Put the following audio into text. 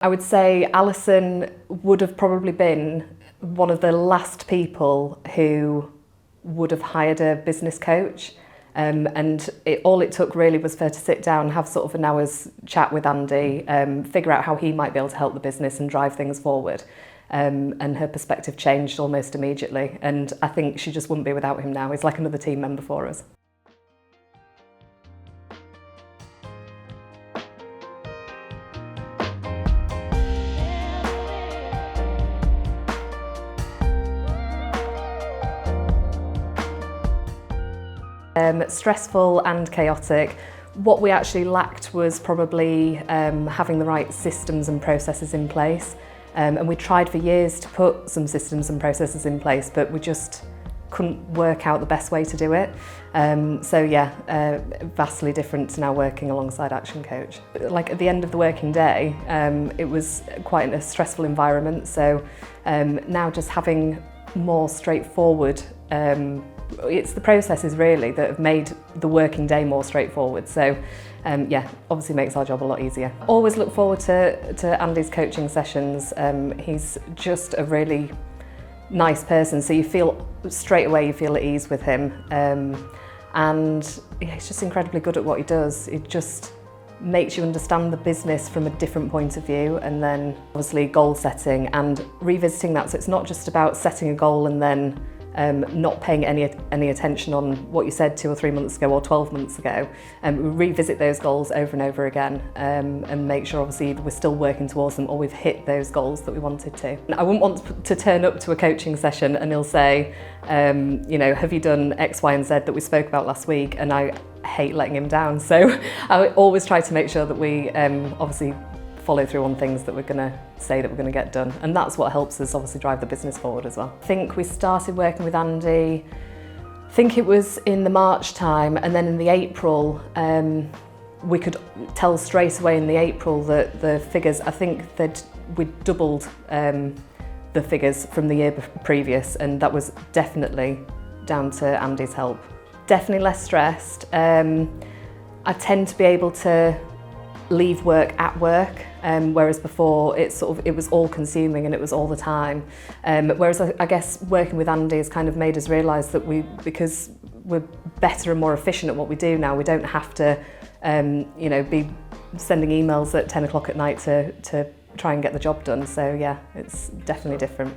I would say Alison would have probably been one of the last people who would have hired a business coach. And all it took really was for her to sit down, have sort of an hour's chat with Andy, figure out how he might be able to help the business and drive things forward. And her perspective changed almost immediately. And I think she just wouldn't be without him now. He's like another team member for us. Stressful and chaotic. What we actually lacked was probably having the right systems and processes in place. And we tried for years to put some systems and processes in place, but we just couldn't work out the best way to do it. So yeah, vastly different to now working alongside ActionCOACH. Like at the end of the working day, it was quite a stressful environment. So now just having more straightforward it's the processes really that have made the working day more straightforward. So yeah, obviously makes our job a lot easier. Always look forward to Andy's coaching sessions. He's just a really nice person, so you feel straight away you feel at ease with him. And yeah, he's just incredibly good at what he does. It just makes you understand the business from a different point of view, and then obviously goal setting and revisiting that. So it's not just about setting a goal and then not paying any attention on what you said 2 or 3 months ago or 12 months ago. We revisit those goals over and over again and make sure obviously we're still working towards them or we've hit those goals that we wanted to. I wouldn't want to turn up to a coaching session and he'll say, you know, have you done X, Y and Z that we spoke about last week? And I hate letting him down. So I always try to make sure that we obviously follow through on things that we're going to say that we're going to get done, and that's what helps us obviously drive the business forward as well. I think we started working with Andy, I think it was in the March time, and then in the April we could tell straight away in the April that the figures, I think that we'd doubled the figures from the year previous, and that was definitely down to Andy's help. Definitely less stressed. I tend to be able to leave work at work, whereas before it was all consuming and it was all the time. Whereas I guess working with Andy has kind of made us realise that because we're better and more efficient at what we do now, we don't have to you know, be sending emails at 10 o'clock at night to try and get the job done. So yeah, it's definitely different.